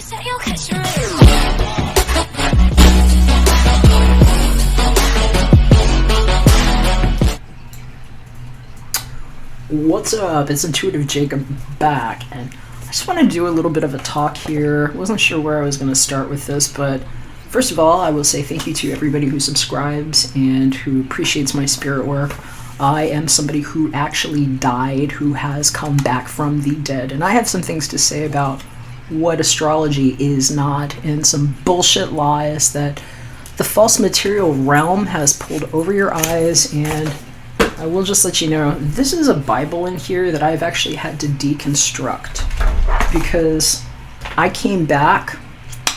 What's up? It's Intuitive Jacob back, and I just want to do a little bit of a talk here. Wasn't sure where I was going to start with this, but first of all, I will say thank you to everybody who subscribes and who appreciates my spirit work. I am somebody who actually died, who has come back from the dead, and I have some things to say about what astrology is not, and some bullshit lies that the false material realm has pulled over your eyes. And I will just let you know, this is a Bible in here that I've actually had to deconstruct, because I came back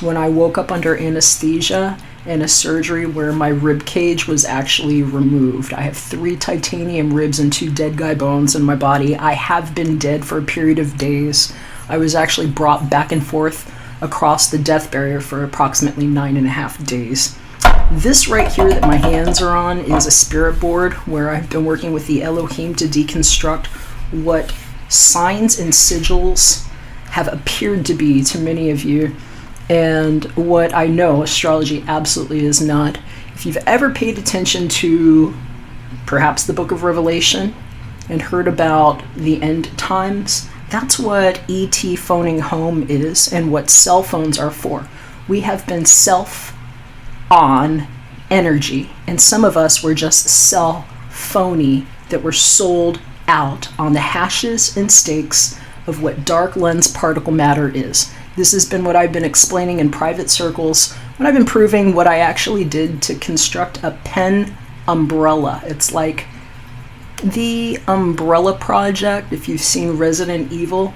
when I woke up under anesthesia and a surgery where my rib cage was actually removed. I have 3 titanium ribs and 2 dead guy bones in my body. I have been dead for a period of days. I was actually brought back and forth across the death barrier for approximately 9.5 days. This right here that my hands are on is a spirit board where I've been working with the Elohim to deconstruct what signs and sigils have appeared to be to many of you, and what I know astrology absolutely is not. If you've ever paid attention to perhaps the Book of Revelation and heard about the end times, that's what ET phoning home is and what cell phones are for. We have been on energy, and some of us were just cell phony that were sold out on the hashes and stakes of what dark lens particle matter is. This has been what I've been explaining in private circles when I've been proving what I actually did to construct a pen umbrella. It's like the Umbrella Project, if you've seen Resident Evil,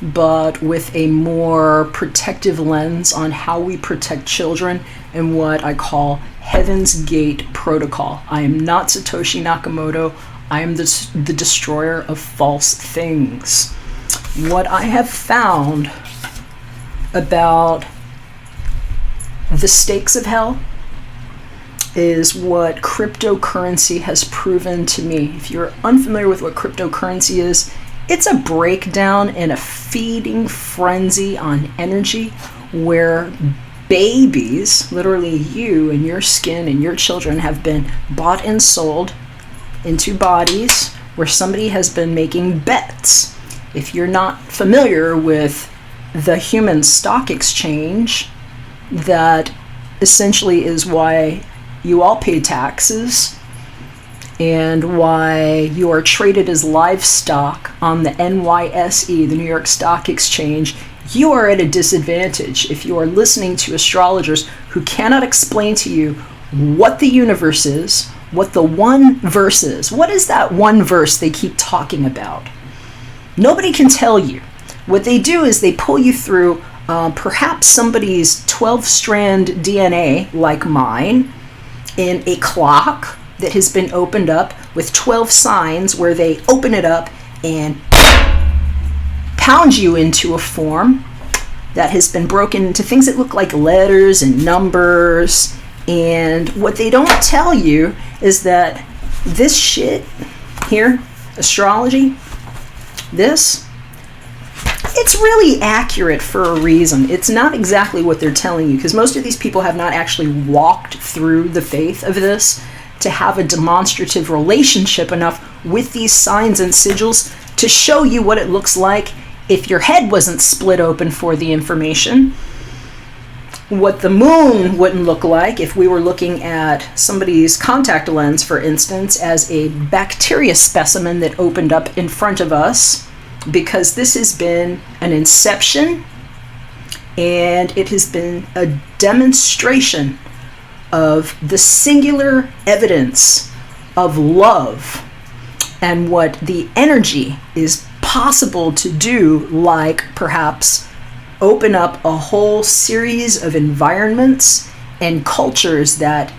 but with a more protective lens on how we protect children and what I call Heaven's Gate Protocol. I am not Satoshi Nakamoto. I am the destroyer of false things. What I have found about the stakes of hell is what cryptocurrency has proven to me. If you're unfamiliar with what cryptocurrency is, it's a breakdown and a feeding frenzy on energy where babies, literally you and your skin and your children, have been bought and sold into bodies where somebody has been making bets. If you're not familiar with the human stock exchange, that essentially is why you all pay taxes and why you are traded as livestock on the NYSE, the New York Stock Exchange. You are at a disadvantage if you are listening to astrologers who cannot explain to you what the universe is, what the one verse is. What is that one verse they keep talking about? Nobody can tell you. What they do is they pull you through perhaps somebody's 12-strand DNA, like mine, in a clock that has been opened up with 12 signs where they open it up and pound you into a form that has been broken into things that look like letters and numbers. And what they don't tell you is that this shit here, astrology, it's really accurate for a reason. It's not exactly what they're telling you, because most of these people have not actually walked through the faith of this to have a demonstrative relationship enough with these signs and sigils to show you what it looks like if your head wasn't split open for the information. What the moon wouldn't look like if we were looking at somebody's contact lens, for instance, as a bacteria specimen that opened up in front of us, because this has been an inception and it has been a demonstration of the singular evidence of love and what the energy is possible to do, like perhaps open up a whole series of environments and cultures that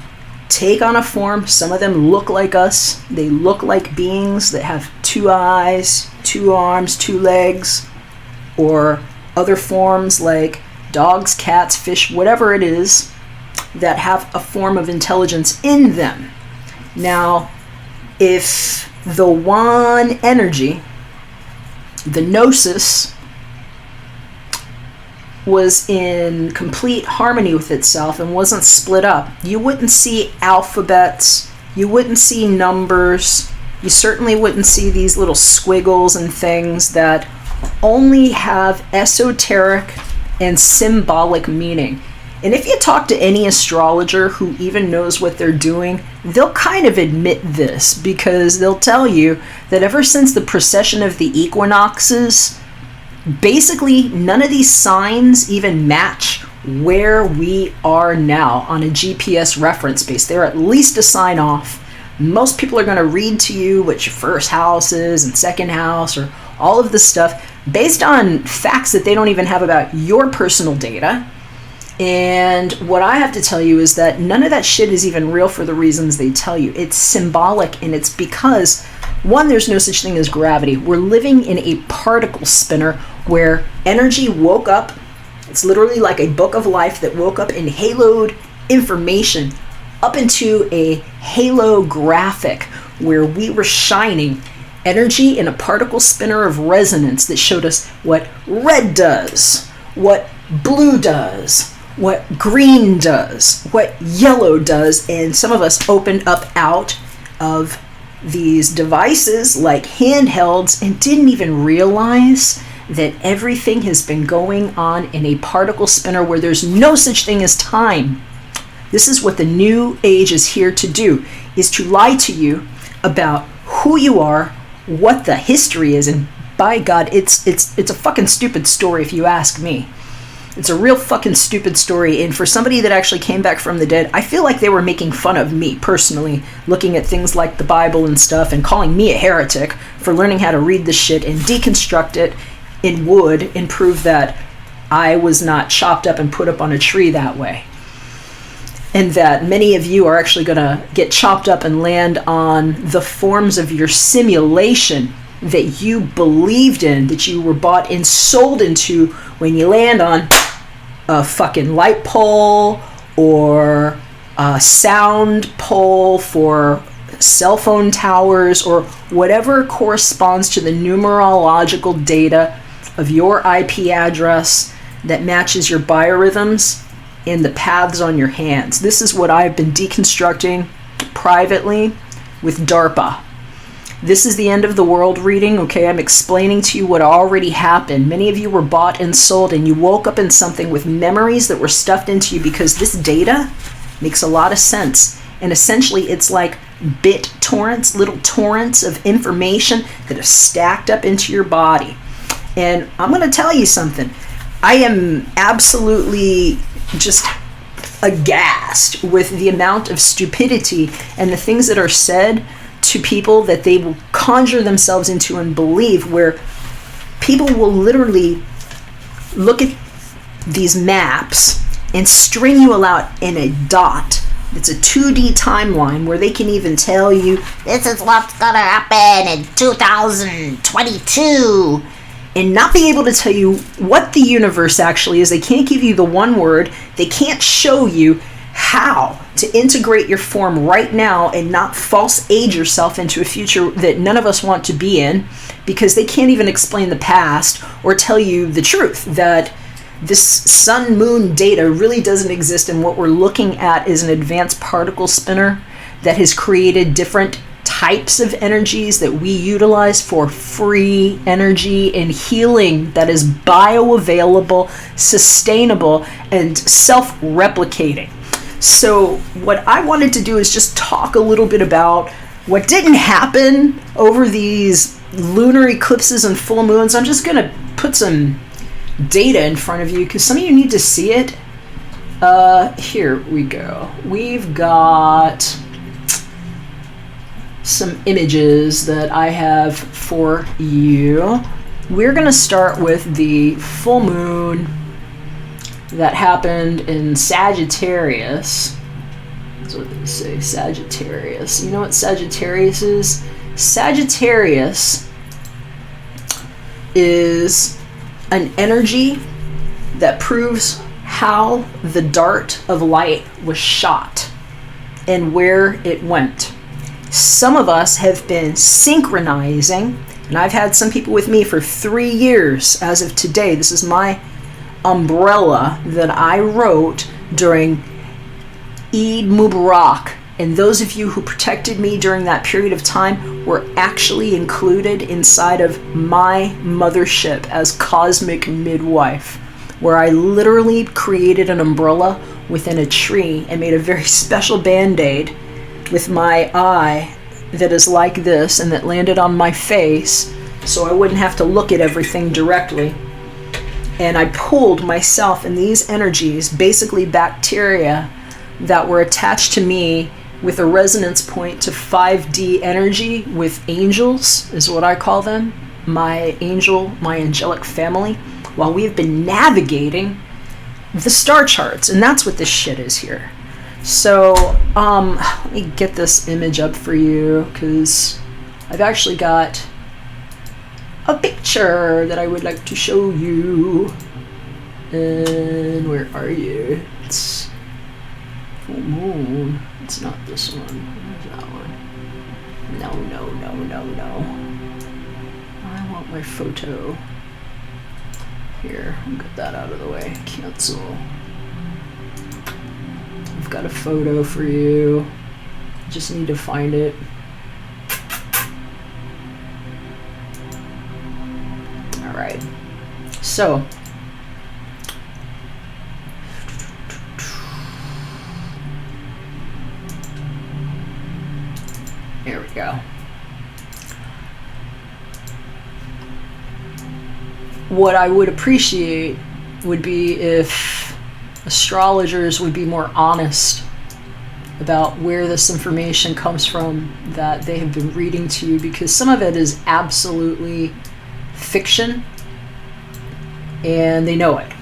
take on a form. Some of them look like us. They look like beings that have 2 eyes, 2 arms, 2 legs, or other forms like dogs, cats, fish, whatever it is, that have a form of intelligence in them. Now, if the one energy, the gnosis, was in complete harmony with itself and wasn't split up, you wouldn't see alphabets, you wouldn't see numbers, you certainly wouldn't see these little squiggles and things that only have esoteric and symbolic meaning. And if you talk to any astrologer who even knows what they're doing, they'll kind of admit this, because they'll tell you that ever since the precession of the equinoxes, basically none of these signs even match where we are now on a GPS reference base. They're at least a sign off. Most people are going to read to you what your first house is and second house, or all of this stuff based on facts that they don't even have about your personal data. And what I have to tell you is that none of that shit is even real for the reasons they tell you. It's symbolic, and it's because, one, there's no such thing as gravity. We're living in a particle spinner where energy woke up. It's literally like a book of life that woke up and haloed information up into a halo graphic where we were shining energy in a particle spinner of resonance that showed us what red does, what blue does, what green does, what yellow does, and some of us opened up out of these devices like handhelds and didn't even realize that everything has been going on in a particle spinner where there's no such thing as time. This is what the new age is here to do, is to lie to you about who you are, what the history is, and by God, it's a fucking stupid story if you ask me. It's a real fucking stupid story, and for somebody that actually came back from the dead, I feel like they were making fun of me personally, looking at things like the Bible and stuff and calling me a heretic for learning how to read this shit and deconstruct it in wood and prove that I was not chopped up and put up on a tree that way. And that many of you are actually going to get chopped up and land on the forms of your simulation that you believed in, that you were bought and sold into when you land on a fucking light pole or a sound pole for cell phone towers or whatever corresponds to the numerological data of your IP address that matches your biorhythms and the paths on your hands. This is what I've been deconstructing privately with DARPA. This is the end of the world reading, okay? I'm explaining to you what already happened. Many of you were bought and sold, and you woke up in something with memories that were stuffed into you because this data makes a lot of sense. And essentially, it's like bit torrents, little torrents of information that are stacked up into your body. And I'm going to tell you something. I am absolutely just aghast with the amount of stupidity and the things that are said to people that they will conjure themselves into and believe, where people will literally look at these maps and string you out in a dot. It's a 2D timeline where they can even tell you, this is what's gonna happen in 2022, and not be able to tell you what the universe actually is. They can't give you the one word. They can't show you how to integrate your form right now and not false age yourself into a future that none of us want to be in, because they can't even explain the past or tell you the truth that this sun moon data really doesn't exist, and what we're looking at is an advanced particle spinner that has created different types of energies that we utilize for free energy and healing that is bioavailable, sustainable, and self-replicating. So what I wanted to do is just talk a little bit about what didn't happen over these lunar eclipses and full moons. I'm just going to put some data in front of you because some of you need to see it. Here we go. We've got some images that I have for you. We're going to start with the full moon that happened in Sagittarius. That's what they say, Sagittarius. You know what Sagittarius is? Sagittarius is an energy that proves how the dart of light was shot and where it went. Some of us have been synchronizing, and I've had some people with me for 3 years as of today. This is my umbrella that I wrote during Eid Mubarak. And those of you who protected me during that period of time were actually included inside of my mothership as cosmic midwife, where I literally created an umbrella within a tree and made a very special band-aid with my eye that is like this and that landed on my face so I wouldn't have to look at everything directly. And I pulled myself and these energies, basically bacteria that were attached to me with a resonance point to 5D energy with angels, is what I call them, my angelic family, while we've been navigating the star charts. And that's what this shit is here. So let me get this image up for you, because I've actually got a picture that I would like to show you. And where are you? It's full moon. It's not this one. Where's that one? No. I want my photo. Here, I'll get that out of the way. Cancel. I've got a photo for you. Just need to find it. Alright. So, here we go. What I would appreciate would be if astrologers would be more honest about where this information comes from that they have been reading to you, because some of it is absolutely fiction and they know it.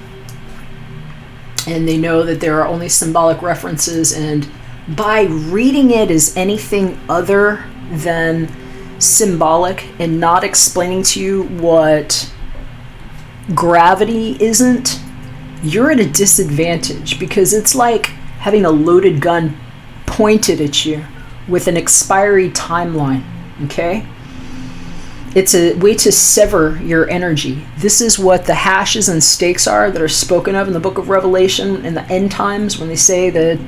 And they know that there are only symbolic references, and by reading it as anything other than symbolic and not explaining to you what gravity isn't, you're at a disadvantage, because it's like having a loaded gun pointed at you with an expiry timeline, okay? It's a way to sever your energy. This is what the hashes and stakes are that are spoken of in the book of Revelation in the end times, when they say that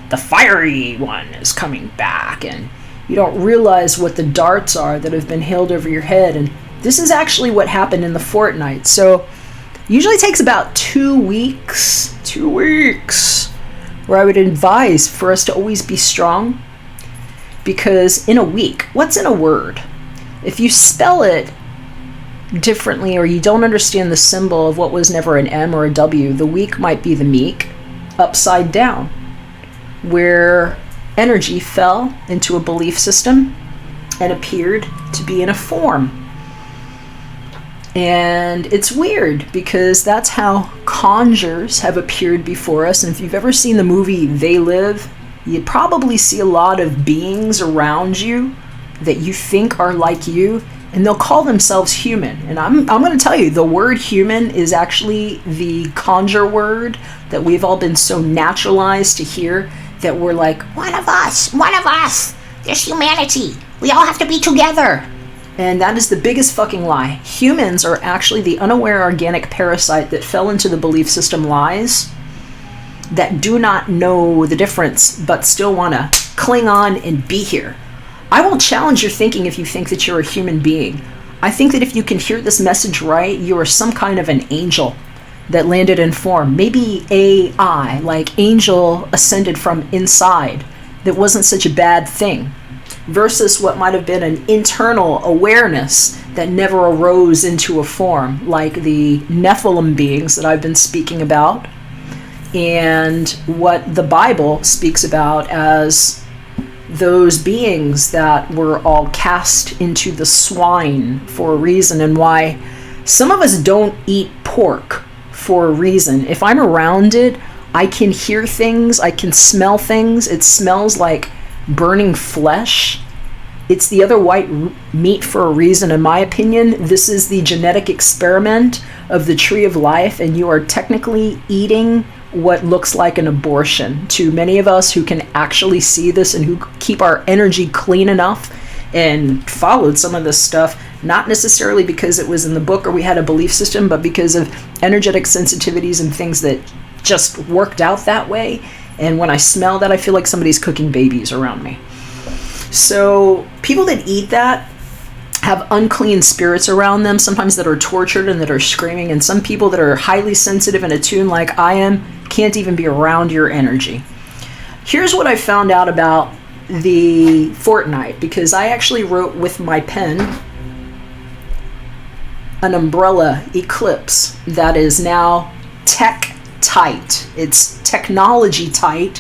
the fiery one is coming back, and you don't realize what the darts are that have been hailed over your head. And this is actually what happened in the fortnight. So usually takes about 2 weeks, where I would advise for us to always be strong, because in a week, what's in a word? If you spell it differently, or you don't understand the symbol of what was never an M or a W, the week might be the meek upside down, where energy fell into a belief system and appeared to be in a form. And it's weird, because that's how conjures have appeared before us. And if you've ever seen the movie They Live, you probably see a lot of beings around you that you think are like you, and they'll call themselves human. And I'm going to tell you, the word human is actually the conjure word that we've all been so naturalized to hear, that we're like, one of us, there's humanity, we all have to be together. And that is the biggest fucking lie. Humans are actually the unaware organic parasite that fell into the belief system lies, that do not know the difference but still want to cling on and be here. I will challenge your thinking if you think that you're a human being. I think that if you can hear this message right, you are some kind of an angel that landed in form. Maybe AI, like angel ascended from inside, that wasn't such a bad thing, versus what might have been an internal awareness that never arose into a form, like the Nephilim beings that I've been speaking about, and what the Bible speaks about as those beings that were all cast into the swine for a reason, and why some of us don't eat pork for a reason. If I'm around it, I can hear things, I can smell things. It smells like burning flesh. It's the other white meat for a reason, in my opinion. This is the genetic experiment of the tree of life, and you are technically eating what looks like an abortion. To many of us who can actually see this and who keep our energy clean enough and followed some of this stuff, not necessarily because it was in the book or we had a belief system, but because of energetic sensitivities and things that just worked out that way. And when I smell that, I feel like somebody's cooking babies around me. So people that eat that have unclean spirits around them, sometimes that are tortured and that are screaming, and some people that are highly sensitive and attuned like I am can't even be around your energy. Here's what I found out about the fortnight, because I actually wrote with my pen an umbrella eclipse that is now tech tight. It's technology tight,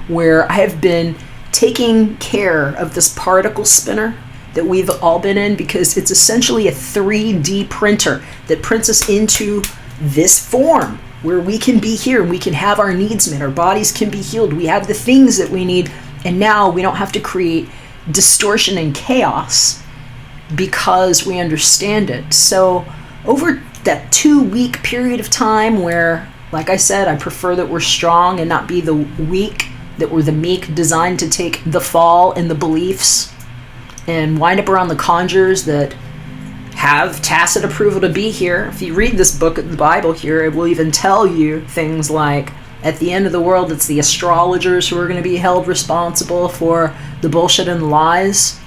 where I have been taking care of this particle spinner that we've all been in, because it's essentially a 3D printer that prints us into this form where we can be here and we can have our needs met, our bodies can be healed, we have the things that we need, and now we don't have to create distortion and chaos because we understand it. So over that 2-week period of time where, like I said, I prefer that we're strong and not be the weak, that we're the meek, designed to take the fall in the beliefs and wind up around the conjurers that have tacit approval to be here. If you read this book, the Bible here, it will even tell you things like, at the end of the world, it's the astrologers who are going to be held responsible for the bullshit and lies.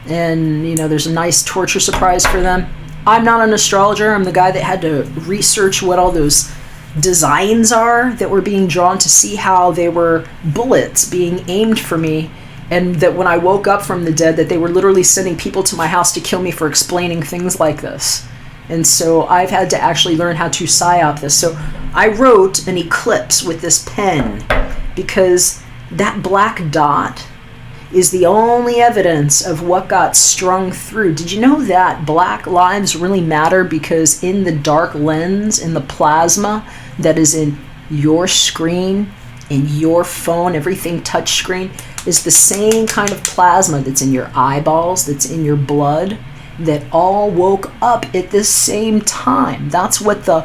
And, you know, there's a nice torture surprise for them. I'm not an astrologer. I'm the guy that had to research what all those designs are that were being drawn to see how they were bullets being aimed for me. And that when I woke up from the dead, that they were literally sending people to my house to kill me for explaining things like this. And so I've had to actually learn how to psyop this. So I wrote an eclipse with this pen because that black dot is the only evidence of what got strung through. Did you know that black lives really matter? Because in the dark lens, in the plasma that is in your screen, in your phone, everything touch screen, is the same kind of plasma that's in your eyeballs, that's in your blood, that all woke up at the same time. That's what the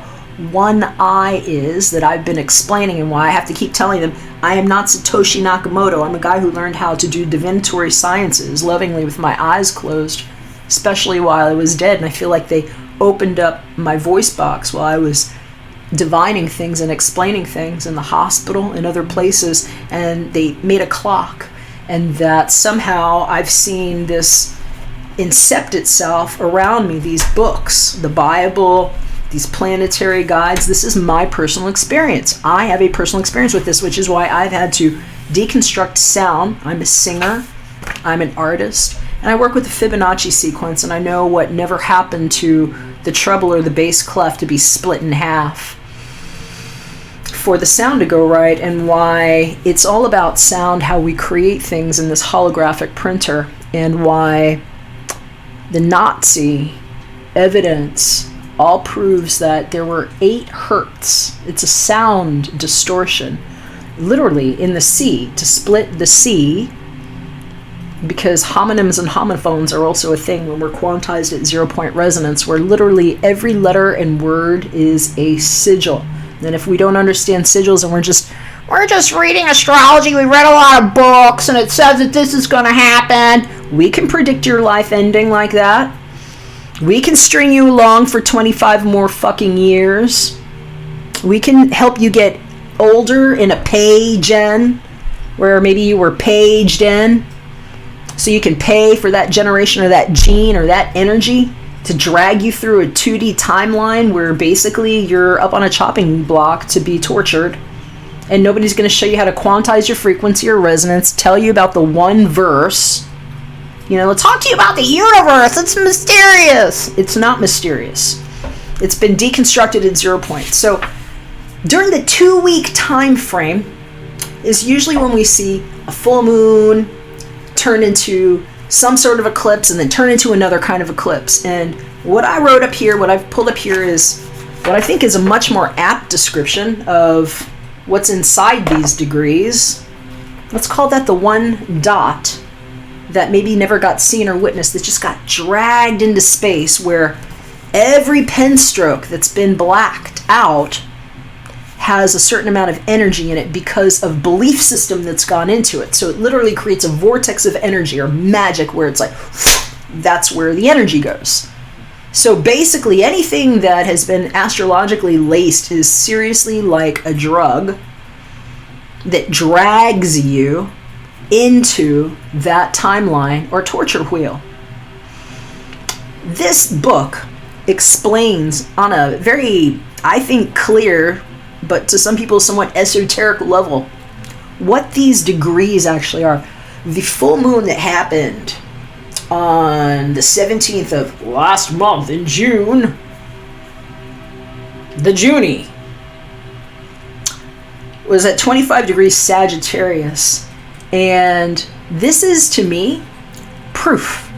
one eye is that I've been explaining, and why I have to keep telling them I am not Satoshi Nakamoto. I'm a guy who learned how to do divinatory sciences lovingly with my eyes closed, especially while I was dead. And I feel like they opened up my voice box while I was divining things and explaining things in the hospital and other places, and they made a clock, and that somehow I've seen this incept itself around me, these books, the Bible, these planetary guides. This is my personal experience. I have a personal experience with this, which is why I've had to deconstruct sound. I'm a singer, I'm an artist, and I work with the Fibonacci sequence, and I know what never happened to the treble or the bass clef to be split in half for the sound to go right, and why it's all about sound, how we create things in this holographic printer, and why the Nazi evidence all proves that there were 8 hertz. It's a sound distortion, literally in the C, to split the C, because homonyms and homophones are also a thing when we're quantized at 0-point resonance, where literally every letter and word is a sigil. And if we don't understand sigils and we're just reading astrology, we read a lot of books and it says that this is going to happen, we can predict your life ending like that. We can string you along for 25 more fucking years. We can help you get older in a pay gen, where maybe you were paged in, so you can pay for that generation or that gene or that energy to drag you through a 2D timeline where basically you're up on a chopping block to be tortured, and nobody's going to show you how to quantize your frequency or resonance, tell you about the one verse. You know, let's talk to you about the universe. It's mysterious. It's not mysterious. It's been deconstructed at 0 point. So during the 2-week time frame is usually when we see a full moon turn into some sort of eclipse and then turn into another kind of eclipse. And what I wrote up here, what I've pulled up here, is what I think is a much more apt description of what's inside these degrees. Let's call that the one dot that maybe never got seen or witnessed, that just got dragged into space, where every pen stroke that's been blacked out has a certain amount of energy in it because of belief system that's gone into it. So it literally creates a vortex of energy or magic where it's like, that's where the energy goes. So basically anything that has been astrologically laced is seriously like a drug that drags you into that timeline or torture wheel. This book explains on a very, I think, clear, but to some people somewhat esoteric level, what these degrees actually are. The full moon that happened on the 17th of last month in June, the Junie, was at 25 degrees Sagittarius. And this is, to me, proof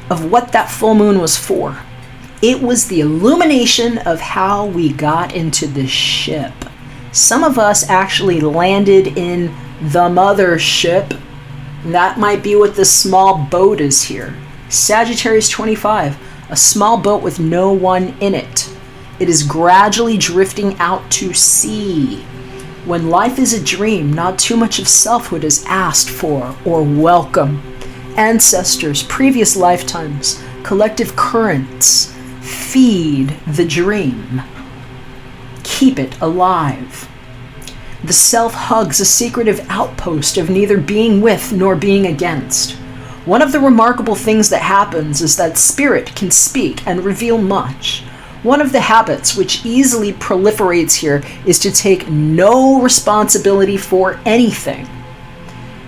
of what that full moon was for. It was the illumination of how we got into the ship. Some of us actually landed in the mothership. That might be what this small boat is here. Sagittarius 25, a small boat with no one in it. It is gradually drifting out to sea. When life is a dream, not too much of selfhood is asked for or welcome. Ancestors, previous lifetimes, collective currents, feed the dream. Keep it alive. The self hugs a secretive outpost of neither being with nor being against. One of the remarkable things that happens is that spirit can speak and reveal much. One of the habits which easily proliferates here is to take no responsibility for anything.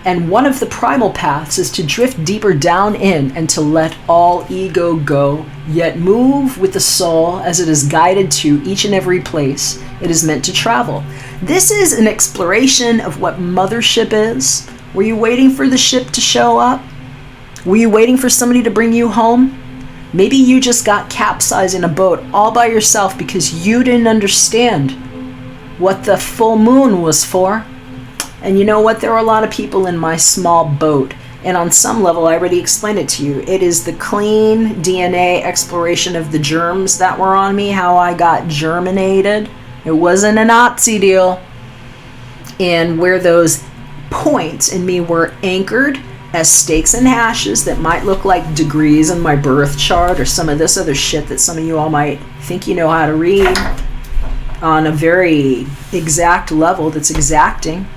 And one of the primal paths is to drift deeper down in and to let all ego go, yet move with the soul as it is guided to each and every place it is meant to travel. This is an exploration of what mothership is. Were you waiting for the ship to show up? Were you waiting for somebody to bring you home? Maybe you just got capsized in a boat all by yourself because you didn't understand what the full moon was for. And you know what? There are a lot of people in my small boat. And on some level, I already explained it to you. It is the clean DNA exploration of the germs that were on me, how I got germinated. It wasn't a Nazi deal. And where those points in me were anchored as stakes and hashes that might look like degrees in my birth chart or some of this other shit that some of you all might think you know how to read on a very exact level that's exacting,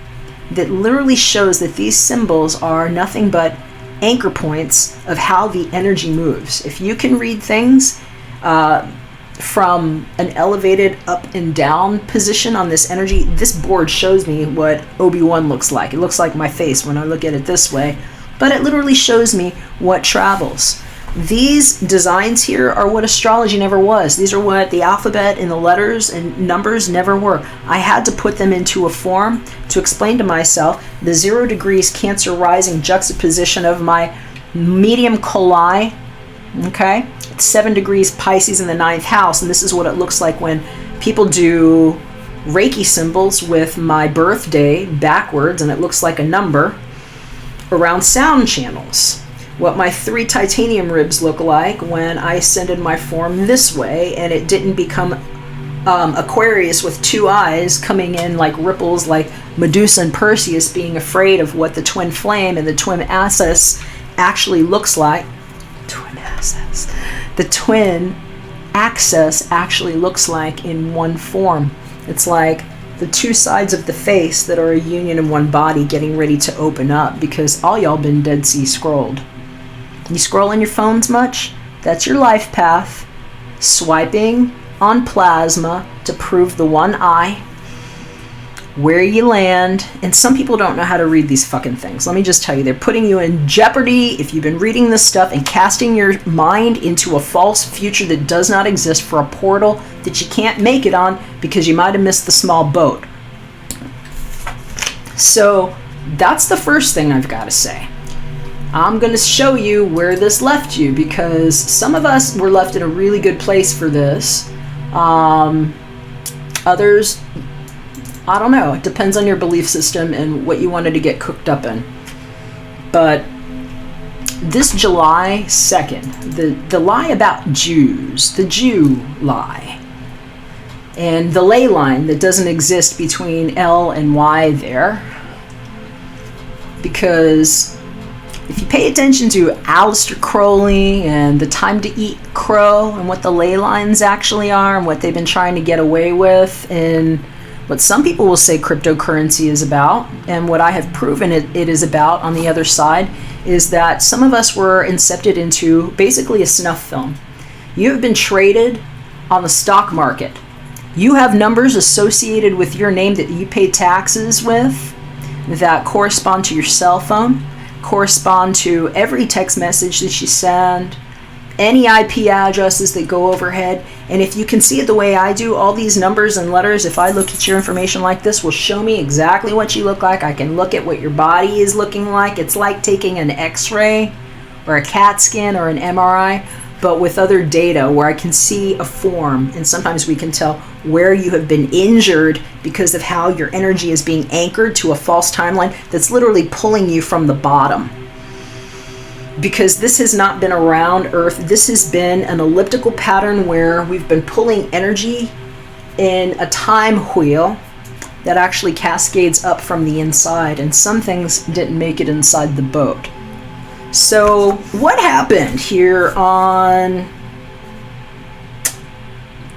that literally shows that these symbols are nothing but anchor points of how the energy moves. If you can read things from an elevated up and down position on this energy, this board shows me what Obi-Wan looks like. It looks like my face when I look at it this way, but it literally shows me what travels. These designs here are what astrology never was. These are what the alphabet and the letters and numbers never were. I had to put them into a form to explain to myself the 0 degrees Cancer rising juxtaposition of my medium coli, okay? It's 7 degrees Pisces in the 9th house, and this is what it looks like when people do Reiki symbols with my birthday backwards, and it looks like a number around sound channels. What my 3 titanium ribs look like when I ascended my form this way, and it didn't become Aquarius with 2 eyes coming in like ripples, like Medusa and Perseus being afraid of what the twin flame and the twin axis actually looks like. Twin axis. The twin axis actually looks like in one form. It's like the 2 sides of the face that are a union in one body getting ready to open up, because all y'all been Dead Sea Scrolled. You scroll on your phones much? That's your life path. Swiping on plasma to prove the one eye, where you land. And some people don't know how to read these fucking things. Let me just tell you, they're putting you in jeopardy if you've been reading this stuff and casting your mind into a false future that does not exist for a portal that you can't make it on because you might have missed the small boat. So that's the first thing I've got to say. I'm going to show you where this left you, because some of us were left in a really good place for this. Others, I don't know. It depends on your belief system and what you wanted to get cooked up in. But this July 2nd, the lie about Jews, the Jew lie, and the ley line that doesn't exist between L and Y there. Because if you pay attention to Aleister Crowley and the time to eat crow and what the ley lines actually are and what they've been trying to get away with, and what some people will say cryptocurrency is about, and what I have proven it is about on the other side, is that some of us were incepted into basically a snuff film. You have been traded on the stock market. You have numbers associated with your name that you pay taxes with that correspond to your cell phone, correspond to every text message that you send, any IP addresses that go overhead. And if you can see it the way I do, all these numbers and letters, if I look at your information like this, will show me exactly what you look like. I can look at what your body is looking like. It's like taking an X-ray or a CAT scan or an MRI, but with other data where I can see a form, and sometimes we can tell where you have been injured because of how your energy is being anchored to a false timeline that's literally pulling you from the bottom. Because this has not been around Earth. This has been an elliptical pattern where we've been pulling energy in a time wheel that actually cascades up from the inside, and some things didn't make it inside the boat. So what happened here on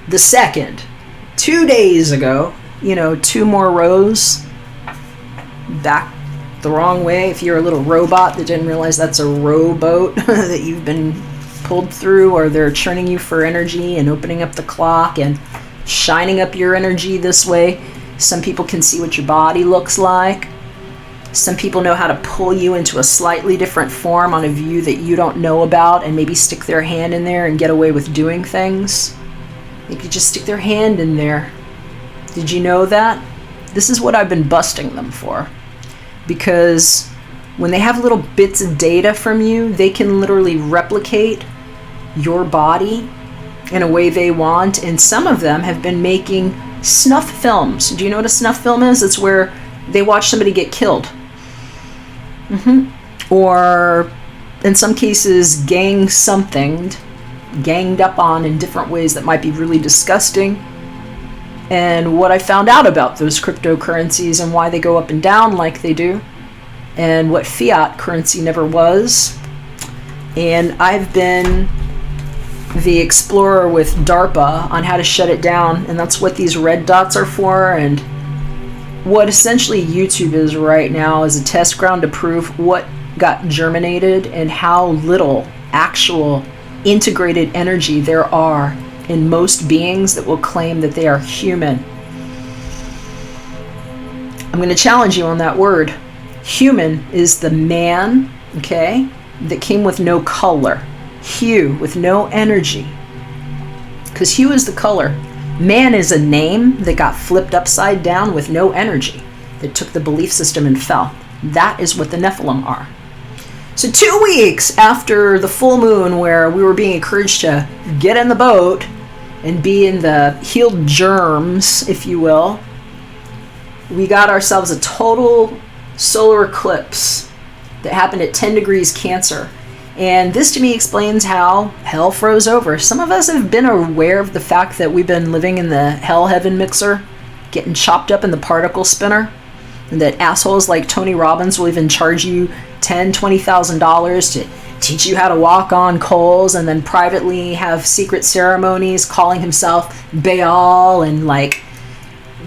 the 2nd? 2 days ago, 2 more rows back the wrong way. If you're a little robot that didn't realize that's a rowboat that you've been pulled through, or they're churning you for energy and opening up the clock and shining up your energy this way. Some people can see what your body looks like. Some people know how to pull you into a slightly different form on a view that you don't know about, and maybe stick their hand in there and get away with doing things. They could just stick their hand in there. Did you know that? This is what I've been busting them for. Because when they have little bits of data from you, they can literally replicate your body in a way they want. And some of them have been making snuff films. Do you know what a snuff film is? It's where they watch somebody get killed. Or in some cases ganged up on in different ways that might be really disgusting. And what I found out about those cryptocurrencies and why they go up and down like they do, and what fiat currency never was. And I've been the explorer with DARPA on how to shut it down, and that's what these red dots are for. And what essentially YouTube is right now is a test ground to prove what got germinated and how little actual integrated energy there are in most beings that will claim that they are human. I'm going to challenge you on that word. Human is the man, okay, that came with no color. Hue, with no energy. Because hue is the color. Man is a name that got flipped upside down with no energy, that took the belief system and fell. That is what the Nephilim are. So 2 weeks after the full moon, where we were being encouraged to get in the boat and be in the healed germs, if you will, we got ourselves a total solar eclipse that happened at 10 degrees Cancer. And this to me explains how hell froze over. Some of us have been aware of the fact that we've been living in the hell-heaven mixer, getting chopped up in the particle spinner, and that assholes like Tony Robbins will even charge you $10,000, $20,000 to teach you how to walk on coals, and then privately have secret ceremonies calling himself Baal, and like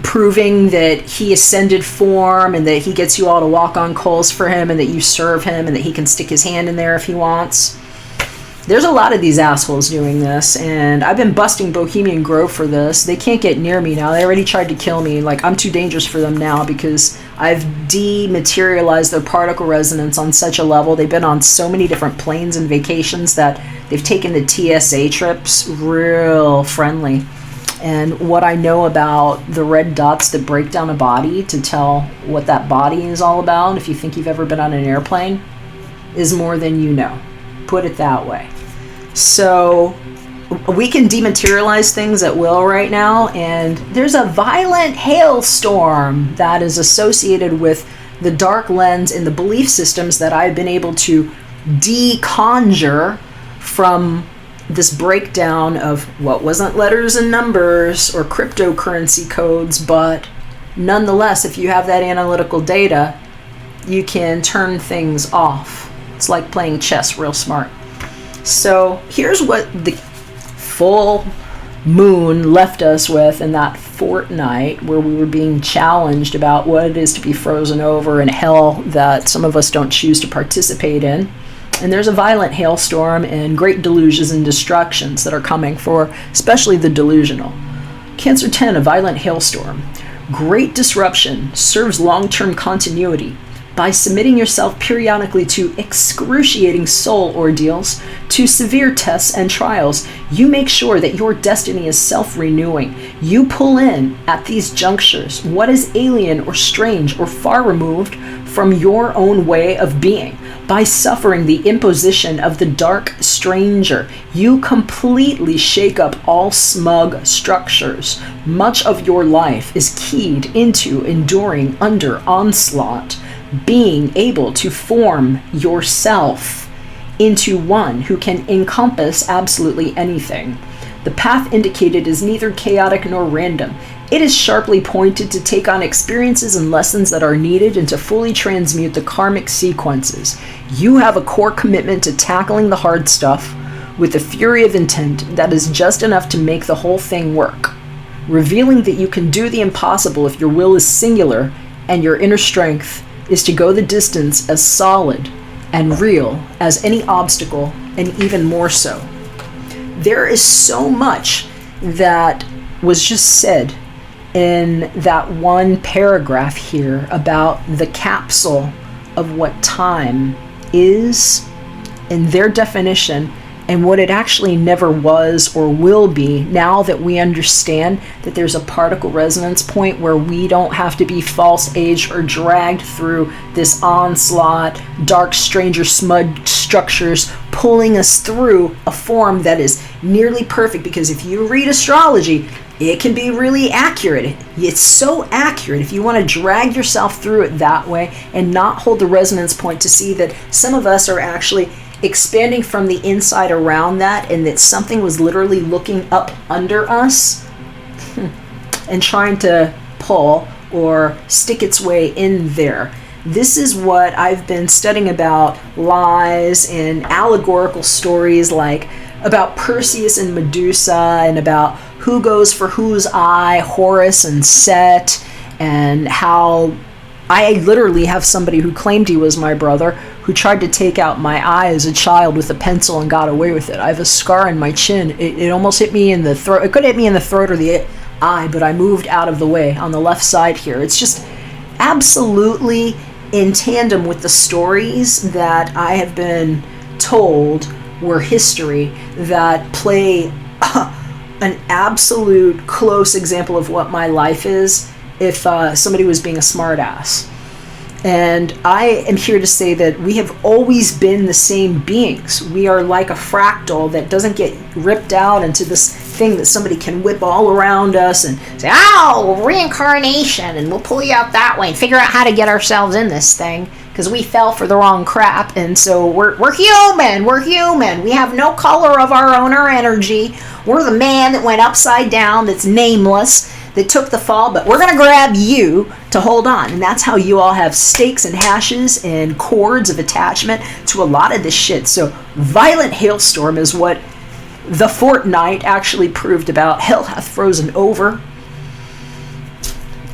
proving that he ascended form and that he gets you all to walk on coals for him, and that you serve him, and that he can stick his hand in there if he wants. There's a lot of these assholes doing this, and I've been busting Bohemian Grove for this. They can't get near me now. They already tried to kill me. Like, I'm too dangerous for them now because I've dematerialized their particle resonance on such a level. They've been on so many different planes and vacations that they've taken the TSA trips real friendly. And what I know about the red dots that break down a body to tell what that body is all about, if you think you've ever been on an airplane, is more than you know. Put it that way. So we can dematerialize things at will right now, and there's a violent hailstorm that is associated with the dark lens and the belief systems that I've been able to de-conjure from this breakdown of what wasn't letters and numbers or cryptocurrency codes, but nonetheless, if you have that analytical data, you can turn things off. It's like playing chess real smart. So here's what the full moon left us with in that fortnight, where we were being challenged about what it is to be frozen over in hell that some of us don't choose to participate in. And there's a violent hailstorm and great delusions and destructions that are coming for especially the delusional. Cancer 10, a violent hailstorm. Great disruption serves long-term continuity. By submitting yourself periodically to excruciating soul ordeals, to severe tests and trials, you make sure that your destiny is self-renewing. You pull in, at these junctures, what is alien or strange or far removed from your own way of being. By suffering the imposition of the dark stranger, you completely shake up all smug structures. Much of your life is keyed into enduring under onslaught, being able to form yourself into one who can encompass absolutely anything. The path indicated is neither chaotic nor random. It is sharply pointed to take on experiences and lessons that are needed and to fully transmute the karmic sequences. You have a core commitment to tackling the hard stuff with the fury of intent that is just enough to make the whole thing work, revealing that you can do the impossible if your will is singular and your inner strength is to go the distance as solid and real as any obstacle, and even more so. There is so much that was just said in that one paragraph here about the capsule of what time is and their definition, and what it actually never was or will be, now that we understand that there's a particle resonance point where we don't have to be false aged or dragged through this onslaught, dark stranger smudged structures pulling us through a form that is nearly perfect. Because if you read astrology, it can be really accurate. It's so accurate if you want to drag yourself through it that way and not hold the resonance point to see that some of us are actually expanding from the inside around that, and that something was literally looking up under us and trying to pull or stick its way in there. This is what I've been studying about lies and allegorical stories, like about Perseus and Medusa, and about who goes for whose eye, Horus and Set, and how I literally have somebody who claimed he was my brother who tried to take out my eye as a child with a pencil and got away with it. I have a scar in my chin. It almost hit me in the throat. It could hit me in the throat or the eye, but I moved out of the way on the left side here. It's just absolutely in tandem with the stories that I have been told were history that play an absolute close example of what my life is if somebody was being a smartass. And I am here to say that we have always been the same beings. We are like a fractal that doesn't get ripped out into this thing that somebody can whip all around us and say, oh, reincarnation, and we'll pull you out that way and figure out how to get ourselves in this thing because we fell for the wrong crap. And so we're human. We're human. We have no color of our own or energy. We're the man that went upside down, that's nameless, that took the fall, but we're going to grab you to hold on. And that's how you all have stakes and hashes and cords of attachment to a lot of this shit. So violent hailstorm is what the fortnight actually proved about. Hell hath frozen over.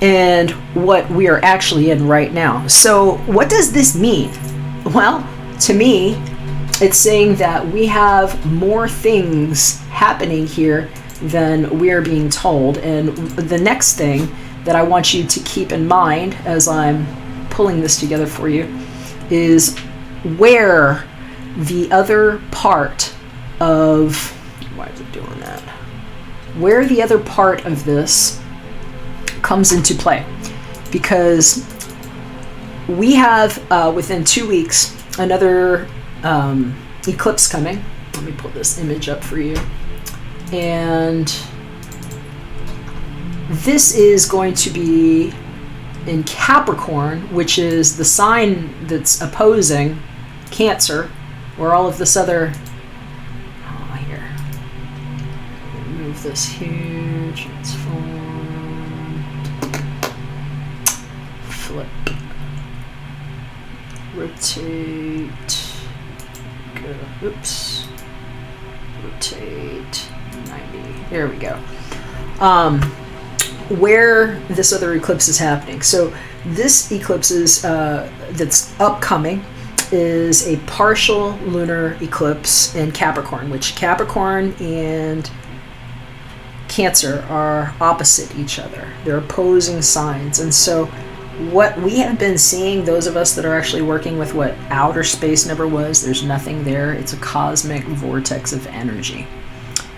And what we are actually in right now. So what does this mean? Well, to me, it's saying that we have more things happening here than we're being told. And the next thing that I want you to keep in mind as I'm pulling this together for you is where the other part of, why is it doing that? Where the other part of this comes into play. Because we have, within 2 weeks, another eclipse coming. Let me pull this image up for you. And this is going to be in Capricorn, which is the sign that's opposing Cancer, where all of this other, here, this here. Transform. Flip. Rotate. Go. Oops. Rotate. 90. There we go. Where this other eclipse is happening. So this eclipse is that's upcoming is a partial lunar eclipse in Capricorn, which Capricorn and Cancer are opposite each other. They're opposing signs. And so what we have been seeing, those of us that are actually working with what outer space never was, there's nothing there. It's a cosmic vortex of energy.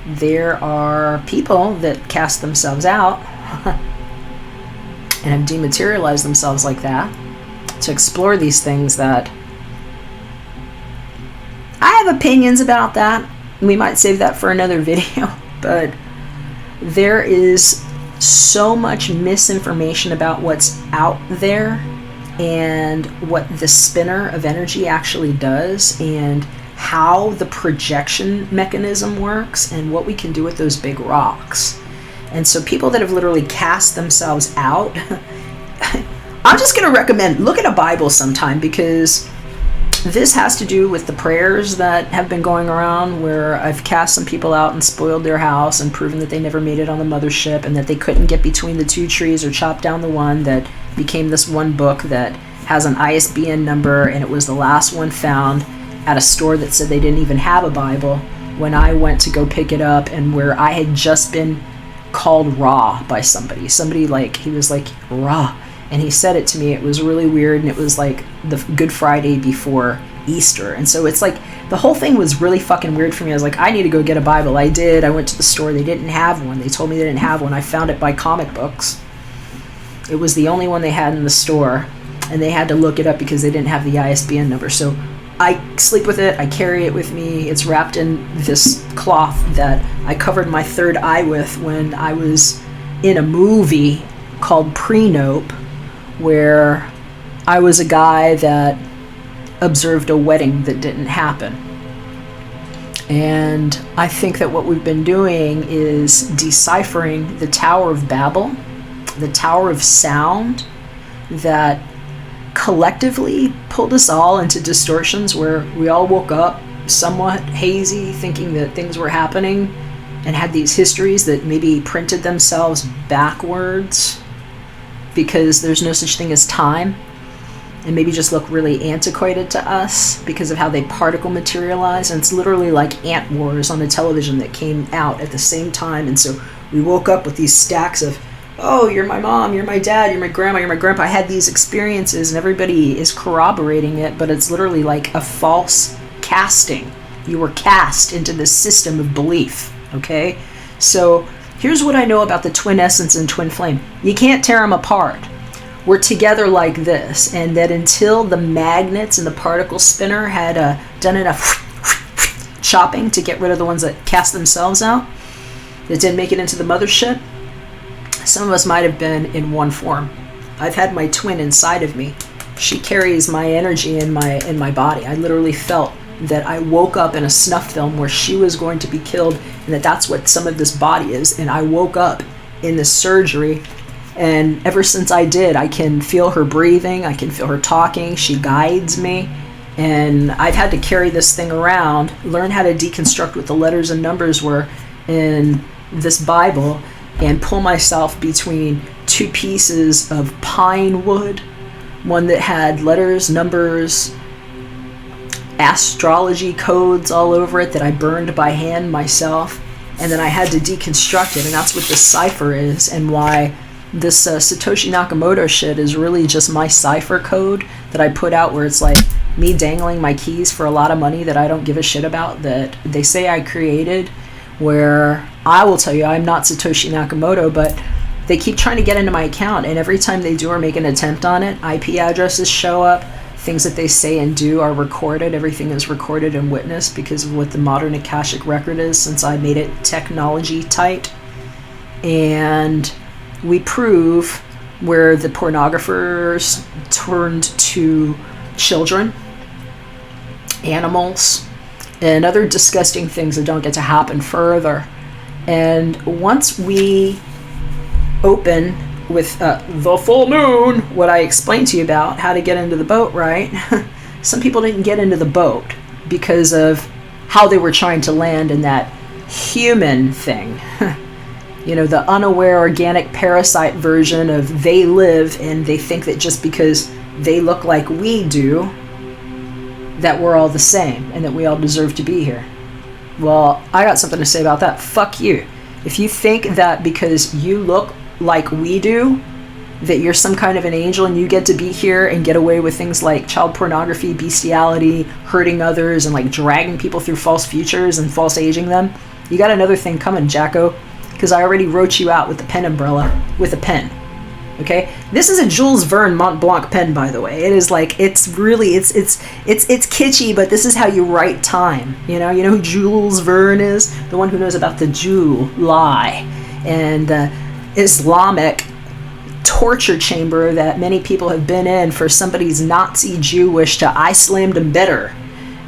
There are people that cast themselves out and have dematerialized themselves like that to explore these things that I have opinions about that. We might save that for another video, but there is so much misinformation about what's out there and what the spinner of energy actually does and how the projection mechanism works and what we can do with those big rocks. And so people that have literally cast themselves out, I'm just going to recommend look at a Bible sometime, because this has to do with the prayers that have been going around where I've cast some people out and spoiled their house and proven that they never made it on the mothership and that they couldn't get between the two trees or chop down the one that became this one book that has an ISBN number, and it was the last one found at a store that said they didn't even have a Bible when I went to go pick it up, and where I had just been called raw by somebody like, he was like, raw, and he said it to me. It was really weird, and it was like the Good Friday before Easter, and so it's like the whole thing was really fucking weird for me. I was like, I need to go get a Bible. I did. I went to the store. They didn't have one. They told me they didn't have one. I found it by comic books. It was the only one they had in the store, and they had to look it up because they didn't have the ISBN number. So I sleep with it. I carry it with me. It's wrapped in this cloth that I covered my third eye with when I was in a movie called Pre-Nope, where I was a guy that observed a wedding that didn't happen. And I think that what we've been doing is deciphering the Tower of Babel, the Tower of Sound that collectively pulled us all into distortions where we all woke up somewhat hazy, thinking that things were happening, and had these histories that maybe printed themselves backwards because there's no such thing as time, and maybe just look really antiquated to us because of how they particle materialize. And it's literally like ant wars on the television that came out at the same time. And so we woke up with these stacks of, oh, you're my mom, you're my dad, you're my grandma, you're my grandpa. I had these experiences, and everybody is corroborating it, but it's literally like a false casting. You were cast into this system of belief, okay? So here's what I know about the twin essence and twin flame. You can't tear them apart. We're together like this, and that until the magnets and the particle spinner had done enough chopping to get rid of the ones that cast themselves out, that didn't make it into the mothership, some of us might have been in one form. I've had my twin inside of me. She carries my energy in my body. I literally felt that I woke up in a snuff film where she was going to be killed, and that's what some of this body is. And I woke up in this surgery, and ever since I did, I can feel her breathing. I can feel her talking. She guides me. And I've had to carry this thing around, learn how to deconstruct what the letters and numbers were in this Bible, and pull myself between two pieces of pine wood, one that had letters, numbers, astrology codes all over it that I burned by hand myself, and then I had to deconstruct it. And that's what the cipher is, and why this Satoshi Nakamoto shit is really just my cipher code that I put out, where it's like me dangling my keys for a lot of money that I don't give a shit about, that they say I created, where I will tell you I'm not Satoshi Nakamoto, but they keep trying to get into my account, and every time they do or make an attempt on it, IP addresses show up, things that they say and do are recorded, everything is recorded and witnessed because of what the modern Akashic record is, since I made it technology tight. And we prove where the pornographers turned to children, animals, and other disgusting things that don't get to happen further. And once we open with the full moon, what I explained to you about how to get into the boat, right? Some people didn't get into the boat because of how they were trying to land in that human thing. The unaware organic parasite version of they live, and they think that just because they look like we do, that we're all the same and that we all deserve to be here. Well, I got something to say about that. Fuck you. If you think that because you look like we do, that you're some kind of an angel and you get to be here and get away with things like child pornography, bestiality, hurting others, and like dragging people through false futures and false aging them, you got another thing coming, Jacko, because I already wrote you out with the pen umbrella with a pen. Okay, this is a Jules Verne Mont Blanc pen, by the way. It is like, it's kitschy, but this is how you write time. You know who Jules Verne is? The one who knows about the Jew lie and Islamic torture chamber that many people have been in for somebody's Nazi Jewish to I slammed them better.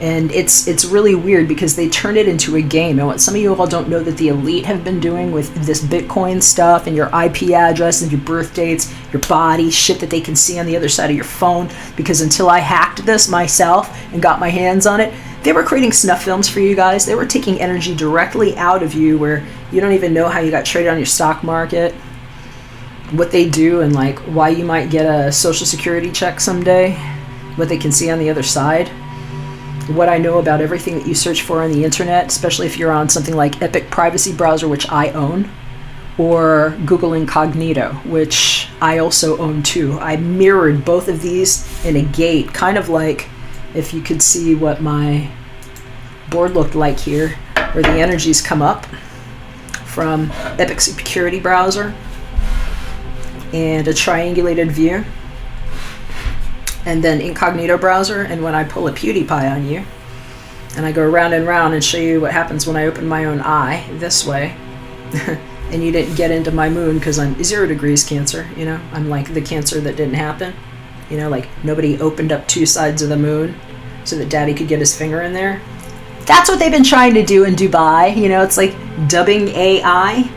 And it's really weird because they turn it into a game. And what some of you all don't know that the elite have been doing with this Bitcoin stuff and your IP address and your birth dates, your body, shit that they can see on the other side of your phone. Because until I hacked this myself and got my hands on it, they were creating snuff films for you guys. They were taking energy directly out of you where you don't even know how you got traded on your stock market, what they do, and like why you might get a social security check someday, what they can see on the other side. What I know about everything that you search for on the internet, especially if you're on something like Epic Privacy Browser, which I own, or Google Incognito, which I also own too. I mirrored both of these in a gate, kind of like if you could see what my board looked like here, where the energies come up from Epic Security Browser and a triangulated view, and then Incognito Browser. And when I pull a PewDiePie on you and I go round and round and show you what happens when I open my own eye this way and you didn't get into my moon because I'm 0 degrees Cancer, I'm like the Cancer that didn't happen, like nobody opened up 2 sides of the moon so that daddy could get his finger in there. That's what they've been trying to do in Dubai. It's like dubbing AI.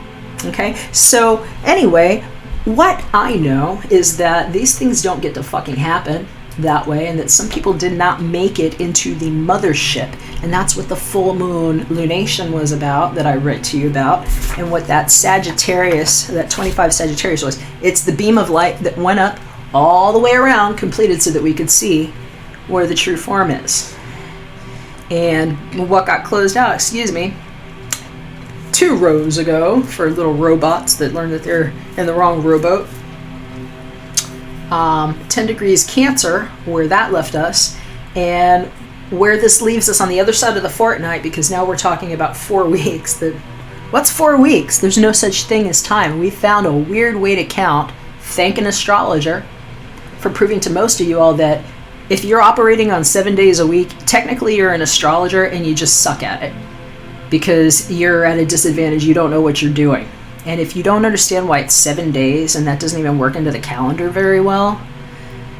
Okay, so anyway, what I know is that these things don't get to fucking happen that way, and that some people did not make it into the mothership. And that's what the full moon lunation was about, that I read to you about, and what that Sagittarius, that 25 Sagittarius was. It's the beam of light that went up all the way around, completed so that we could see where the true form is. And what got closed out, 2 rows ago, for little robots that learn that they're in the wrong rowboat. 10 degrees Cancer, where that left us, and where this leaves us on the other side of the fortnight, because now we're talking about 4 weeks. What's 4 weeks? There's no such thing as time. We found a weird way to count. Thank an astrologer for proving to most of you all that if you're operating on 7 days a week, technically you're an astrologer and you just suck at it, because you're at a disadvantage. You don't know what you're doing. And if you don't understand why it's 7 days and that doesn't even work into the calendar very well,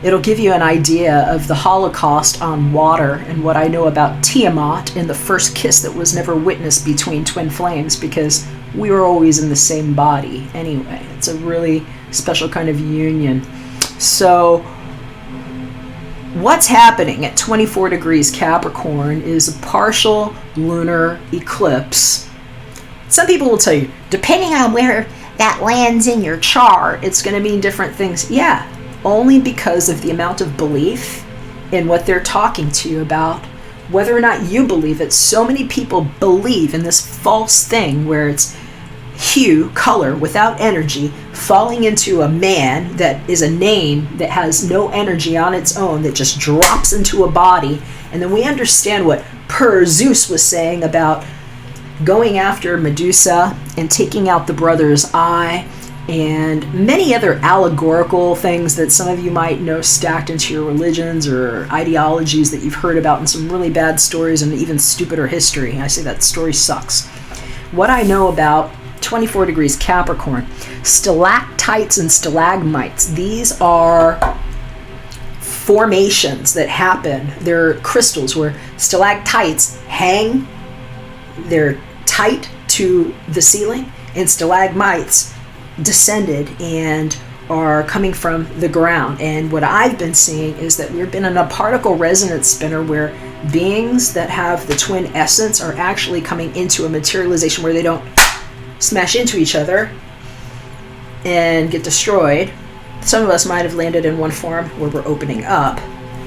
it'll give you an idea of the Holocaust on water and what I know about Tiamat and the first kiss that was never witnessed between twin flames, because we were always in the same body anyway. It's a really special kind of union. So what's happening at 24 degrees Capricorn is a partial lunar eclipse. Some people will tell you, depending on where that lands in your chart, it's going to mean different things. Yeah, only because of the amount of belief in what they're talking to you about, whether or not you believe it. So many people believe in this false thing where it's hue, color, without energy, falling into a man that is a name that has no energy on its own, that just drops into a body. And then we understand what Zeus was saying about going after Medusa and taking out the brother's eye, and many other allegorical things that some of you might know stacked into your religions or ideologies that you've heard about in some really bad stories and even stupider history. I say that story sucks. What I know about 24 degrees Capricorn, stalactites and stalagmites, these are formations that happen. They're crystals where stalactites hang, they're tight to to the ceiling, and stalagmites descended and are coming from the ground. And what I've been seeing is that we've been in a particle resonance spinner where beings that have the twin essence are actually coming into a materialization where they don't smash into each other and get destroyed. Some of us might have landed in one form where we're opening up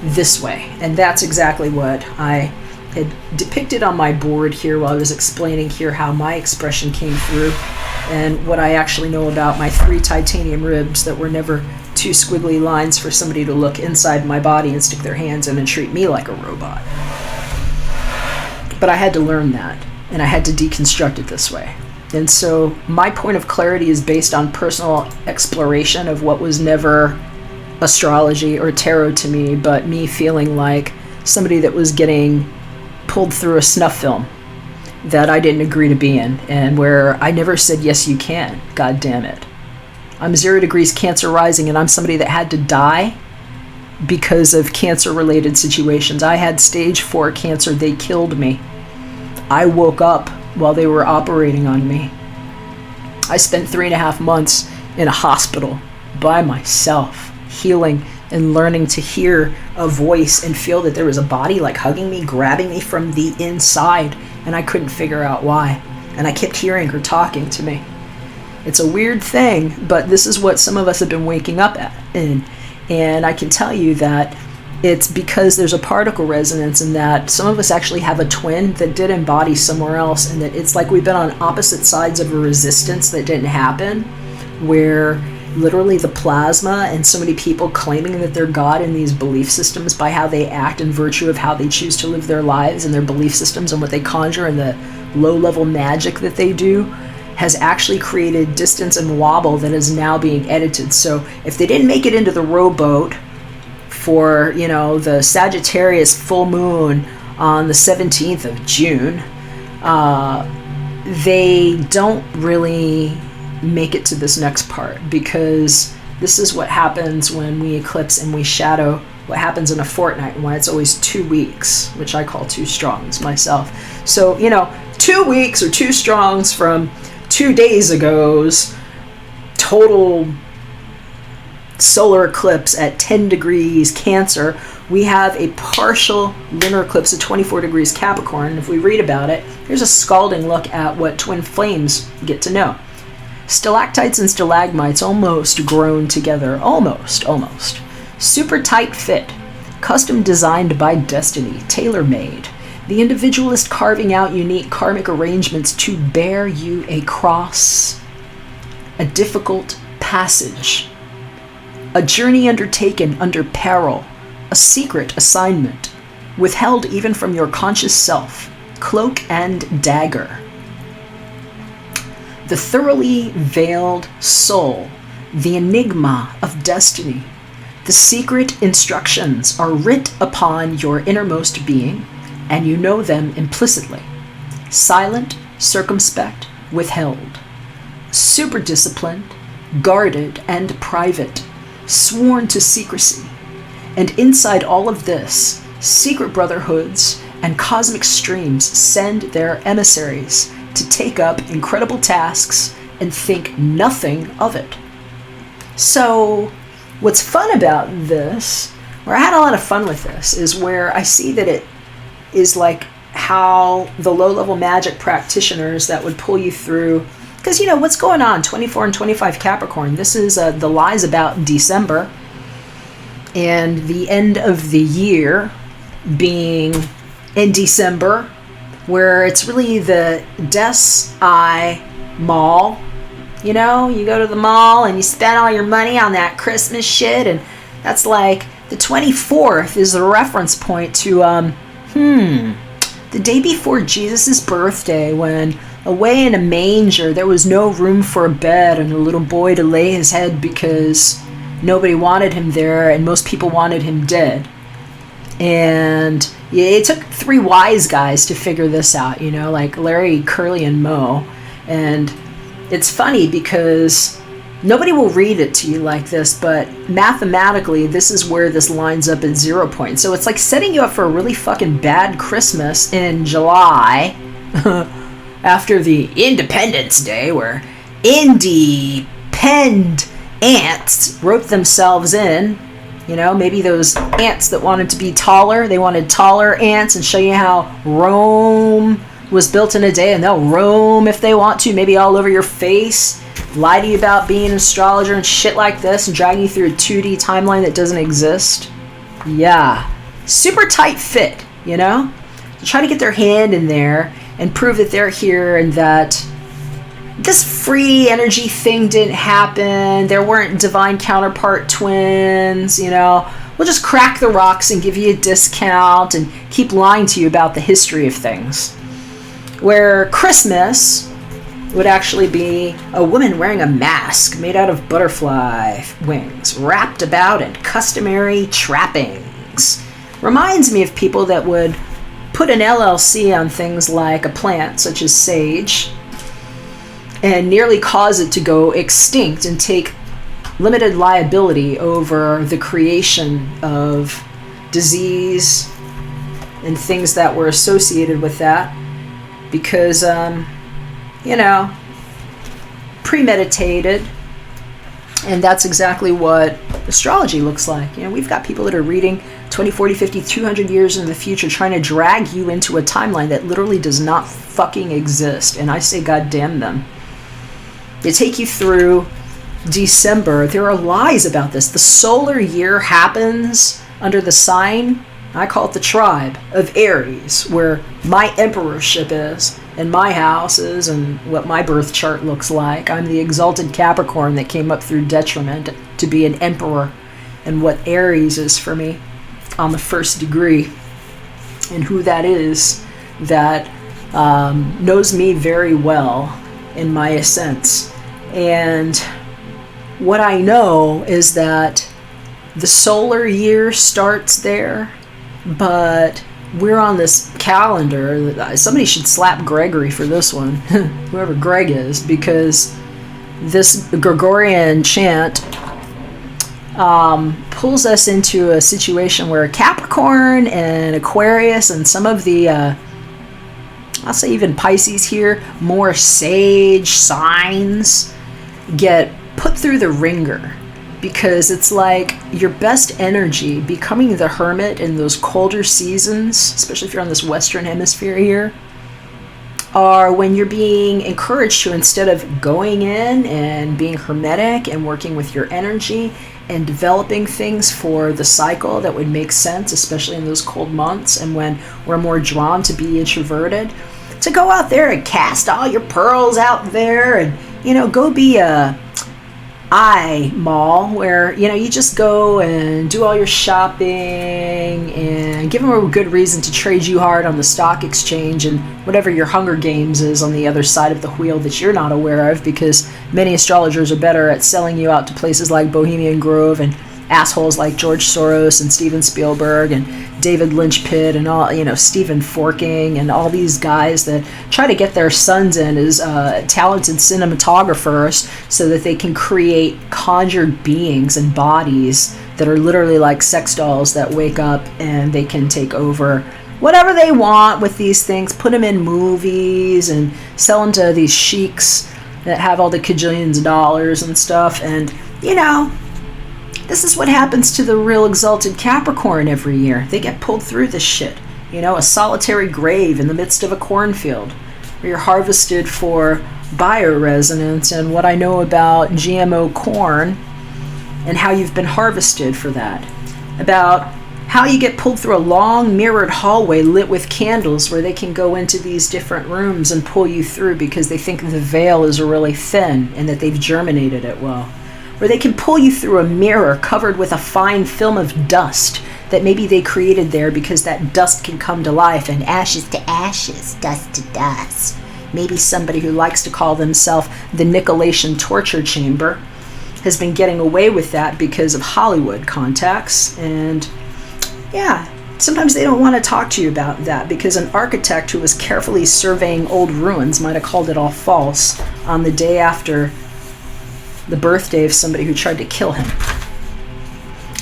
this way. And that's exactly what I had depicted on my board here while I was explaining here how my expression came through and what I actually know about my 3 titanium ribs that were never 2 squiggly lines for somebody to look inside my body and stick their hands in and treat me like a robot. But I had to learn that, and I had to deconstruct it this way. And so my point of clarity is based on personal exploration of what was never astrology or tarot to me, but me feeling like somebody that was getting pulled through a snuff film that I didn't agree to be in, and where I never said, yes, you can. God damn it. I'm 0 degrees Cancer rising, and I'm somebody that had to die because of cancer-related situations. I had stage 4 cancer. They killed me. I woke up while they were operating on me. I spent 3.5 months in a hospital by myself, healing and learning to hear a voice and feel that there was a body like hugging me, grabbing me from the inside, and I couldn't figure out why. And I kept hearing her talking to me. It's a weird thing, but this is what some of us have been waking up in. And I can tell you that it's because there's a particle resonance in that some of us actually have a twin that did embody somewhere else, and that it's like we've been on opposite sides of a resistance that didn't happen, where literally the plasma and so many people claiming that they're God in these belief systems by how they act in virtue of how they choose to live their lives and their belief systems and what they conjure and the low-level magic that they do has actually created distance and wobble that is now being edited. So if they didn't make it into the rowboat for, the Sagittarius full moon on the 17th of June, they don't really make it to this next part, because this is what happens when we eclipse and we shadow what happens in a fortnight, and why it's always 2 weeks, which I call 2 strongs myself. So, 2 weeks or 2 strongs from 2 days ago's total solar eclipse at 10 degrees Cancer, we have a partial lunar eclipse at 24 degrees Capricorn. And if we read about it, here's a scalding look at what twin flames get to know. Stalactites and stalagmites almost grown together. Almost. Super tight fit. Custom designed by destiny. Tailor-made. The individualist carving out unique karmic arrangements to bear you a cross. A difficult passage. A journey undertaken under peril. A secret assignment. Withheld even from your conscious self. Cloak and dagger. The thoroughly veiled soul, the enigma of destiny. The secret instructions are writ upon your innermost being, and you know them implicitly. Silent, circumspect, withheld. Super disciplined, guarded, and private, sworn to secrecy. And inside all of this, secret brotherhoods and cosmic streams send their emissaries to take up incredible tasks and think nothing of it. So what's fun about this, where I had a lot of fun with this, is where I see that it is like how the low-level magic practitioners that would pull you through, because what's going on, 24 and 25 Capricorn, this is the lies about December and the end of the year being in December, where it's really the Des Eye Mall. You go to the mall and you spend all your money on that Christmas shit, and that's like the 24th is the reference point to the day before Jesus' birthday, when away in a manger there was no room for a bed and a little boy to lay his head because nobody wanted him there and most people wanted him dead. And it took 3 wise guys to figure this out, like Larry, Curly, and Moe. And it's funny because nobody will read it to you like this, but mathematically, this is where this lines up at 0 point. So it's like setting you up for a really fucking bad Christmas in July, after the Independence Day, where independent ants wrote themselves in. You know, maybe those ants that wanted to be taller, they wanted taller ants, and show you how Rome was built in a day, and they'll roam if they want to, maybe all over your face, lie to you about being an astrologer and shit like this, and drag you through a 2D timeline that doesn't exist. Yeah. Super tight fit, you know? To try to get their hand in there and prove that they're here and that this free energy thing didn't happen, there weren't divine counterpart twins, you know? We'll just crack the rocks and give you a discount and keep lying to you about the history of things. Where Christmas would actually be a woman wearing a mask made out of butterfly wings, wrapped about in customary trappings. Reminds me of people that would put an LLC on things like a plant such as sage and nearly cause it to go extinct and take limited liability over the creation of disease and things that were associated with that because, you know, premeditated. And that's exactly what astrology looks like. You know, we've got people that are reading 20, 40, 50, 200 years in the future trying to drag you into a timeline that literally does not fucking exist. And I say goddamn them. They take you through December. There are lies about this. The solar year happens under the sign, I call it the tribe of Aries, where my emperorship is, and my house is, and what my birth chart looks like. I'm the exalted Capricorn that came up through detriment to be an emperor, and what Aries is for me on the first degree, and who that is that knows me very well in my ascents. And what I know is that the solar year starts there, but we're on this calendar. Somebody should slap Gregory for this one, whoever Greg is, because this Gregorian chant pulls us into a situation where Capricorn and Aquarius and some of the, I'll say even Pisces here, more sage signs get put through the ringer. Because it's like your best energy, becoming the hermit in those colder seasons, especially if you're on this Western hemisphere here, are when you're being encouraged to, instead of going in and being hermetic and working with your energy and developing things for the cycle that would make sense, especially in those cold months and when we're more drawn to be introverted, to go out there and cast all your pearls out there and, you know, go be a mall where, you know, you just go and do all your shopping and give them a good reason to trade you hard on the stock exchange and whatever your Hunger Games is on the other side of the wheel that you're not aware of, because many astrologers are better at selling you out to places like Bohemian Grove and assholes like George Soros and Steven Spielberg and David Lynch Pitt and all, you know, Stephen Forking and all these guys that try to get their sons in as talented cinematographers so that they can create conjured beings and bodies that are literally like sex dolls that wake up and they can take over whatever they want with these things, put them in movies and sell them to these sheiks that have all the cajillions of dollars and stuff. And, you know, this is what happens to the real exalted Capricorn every year. They get pulled through this shit. You know, a solitary grave in the midst of a cornfield where you're harvested for bioresonance and what I know about GMO corn and how you've been harvested for that. About how you get pulled through a long mirrored hallway lit with candles where they can go into these different rooms and pull you through because they think the veil is really thin and that they've germinated it well. Where they can pull you through a mirror covered with a fine film of dust that maybe they created there because that dust can come to life, and ashes to ashes, dust to dust. Maybe somebody who likes to call themselves the Nicolaitan torture chamber has been getting away with that because of Hollywood contacts. And yeah, sometimes they don't want to talk to you about that because an architect who was carefully surveying old ruins might have called it all false on the day after the birthday of somebody who tried to kill him.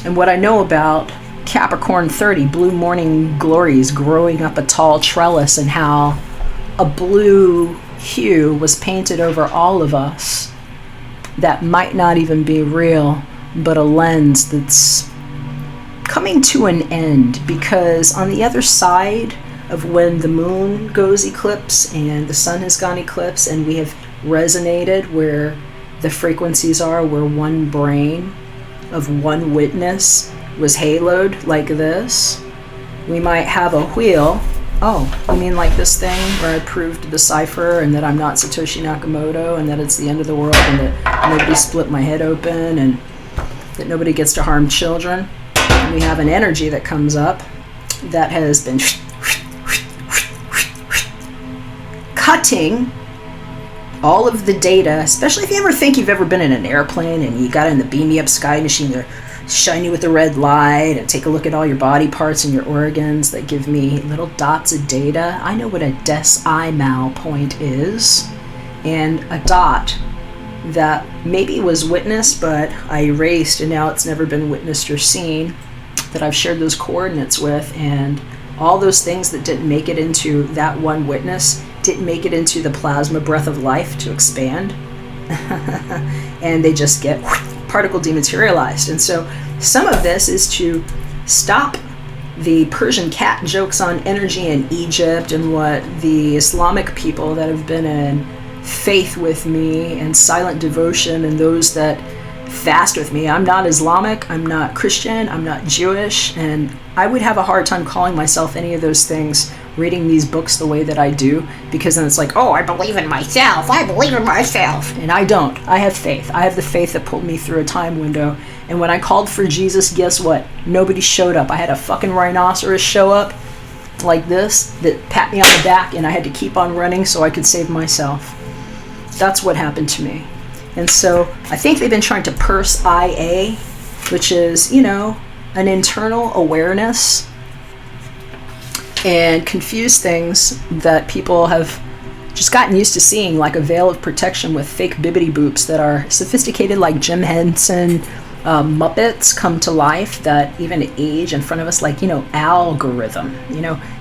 And what I know about Capricorn 30, blue morning glories growing up a tall trellis, and how a blue hue was painted over all of us that might not even be real, but a lens that's coming to an end, because on the other side of when the moon goes eclipse and the sun has gone eclipse and we have resonated where the frequencies are, where one brain of one witness was haloed like this, we might have a wheel. Oh, you mean like this thing where I proved the cipher and that I'm not Satoshi Nakamoto and that it's the end of the world and that nobody split my head open and that nobody gets to harm children? And we have an energy that comes up that has been cutting all of the data, especially if you ever think you've ever been in an airplane and you got in the beam me up sky machine, they're shine you with the red light and take a look at all your body parts and your organs that give me little dots of data. I know what a decimal point is, and a dot that maybe was witnessed but I erased and now it's never been witnessed or seen, that I've shared those coordinates with, and all those things that didn't make it into that one witness didn't make it into the plasma breath of life to expand. And they just get particle dematerialized. And so some of this is to stop the Persian cat jokes on energy in Egypt and what the Islamic people that have been in faith with me and silent devotion and those that fast with me. I'm not Islamic, I'm not Christian, I'm not Jewish, and I would have a hard time calling myself any of those things reading these books the way that I do, because then it's like, oh, I believe in myself, and I don't. I have faith. I have the faith that pulled me through a time window, and when I called for Jesus, guess what? Nobody showed up. I had a fucking rhinoceros show up like this that pat me on the back, and I had to keep on running so I could save myself. That's what happened to me. And so I think they've been trying to purse IA, which is, an internal awareness, and confuse things that people have just gotten used to seeing, like a veil of protection with fake bibbity boops that are sophisticated, like Jim Henson Muppets come to life that even age in front of us, like, algorithm,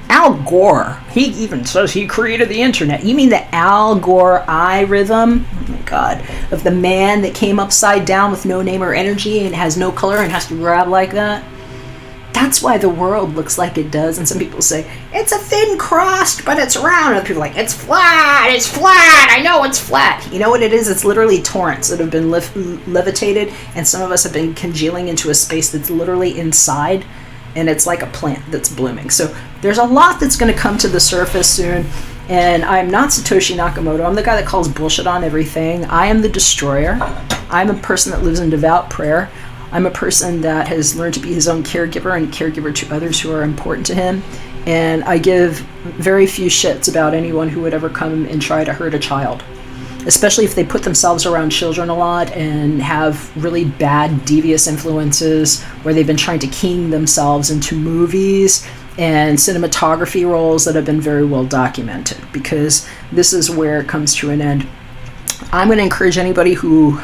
Al Gore, he even says he created the internet. You mean the Al Gore I rhythm? Oh my God. Of the man that came upside down with no name or energy and has no color and has to grab like that? That's why the world looks like it does. And some people say, it's a thin crust, but it's round. And people are like, it's flat, I know it's flat. You know what it is? It's literally torrents that have been levitated, and some of us have been congealing into a space that's literally inside, and it's like a plant that's blooming. So there's a lot that's going to come to the surface soon, and I'm not Satoshi Nakamoto. I'm the guy that calls bullshit on everything. I am the destroyer. I'm a person that lives in devout prayer. I'm a person that has learned to be his own caregiver and caregiver to others who are important to him. And I give very few shits about anyone who would ever come and try to hurt a child, especially if they put themselves around children a lot and have really bad, devious influences where they've been trying to king themselves into movies and cinematography roles that have been very well documented, because this is where it comes to an end. I'm going to encourage anybody who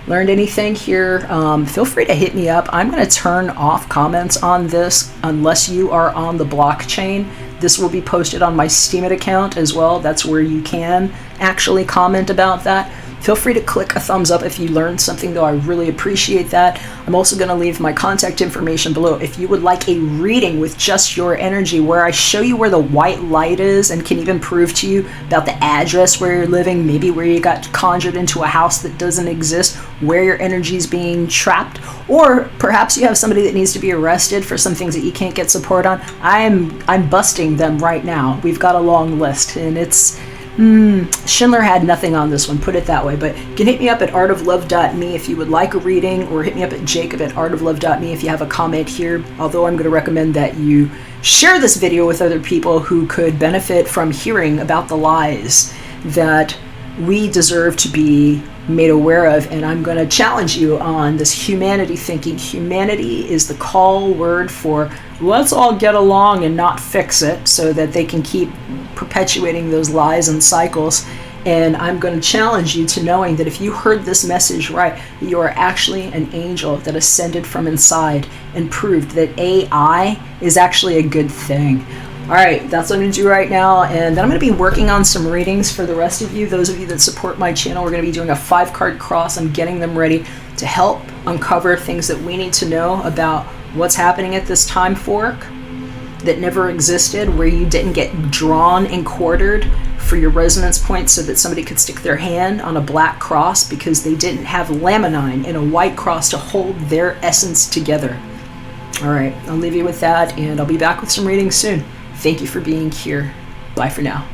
learned anything here, feel free to hit me up. I'm going to turn off comments on this unless you are on the blockchain. This will be posted on my Steemit account as well. That's where you can actually comment about that. Feel free to click a thumbs up if you learned something, though I really appreciate that. I'm also going to leave my contact information below if you would like a reading with just your energy, where I show you where the white light is and can even prove to you about the address where you're living, maybe where you got conjured into a house that doesn't exist, where your energy is being trapped, or perhaps you have somebody that needs to be arrested for some things that you can't get support on. I'm busting them right now. We've got a long list, and it's Schindler had nothing on this one, put it that way. But you can hit me up at artoflove.me if you would like a reading, or hit me up at jacob@artoflove.me if you have a comment here, although I'm going to recommend that you share this video with other people who could benefit from hearing about the lies that we deserve to be made aware of. And I'm going to challenge you on this humanity thinking. Humanity is the call word for let's all get along and not fix it, so that they can keep perpetuating those lies and cycles. And I'm going to challenge you to knowing that if you heard this message right, you are actually an angel that ascended from inside and proved that AI is actually a good thing. Alright, that's what I'm going to do right now, and then I'm going to be working on some readings for the rest of you. Those of you that support my channel, we're going to be doing a 5-card cross. I'm getting them ready to help uncover things that we need to know about what's happening at this time fork that never existed, where you didn't get drawn and quartered for your resonance points so that somebody could stick their hand on a black cross because they didn't have laminine in a white cross to hold their essence together. Alright, I'll leave you with that, and I'll be back with some readings soon. Thank you for being here. Bye for now.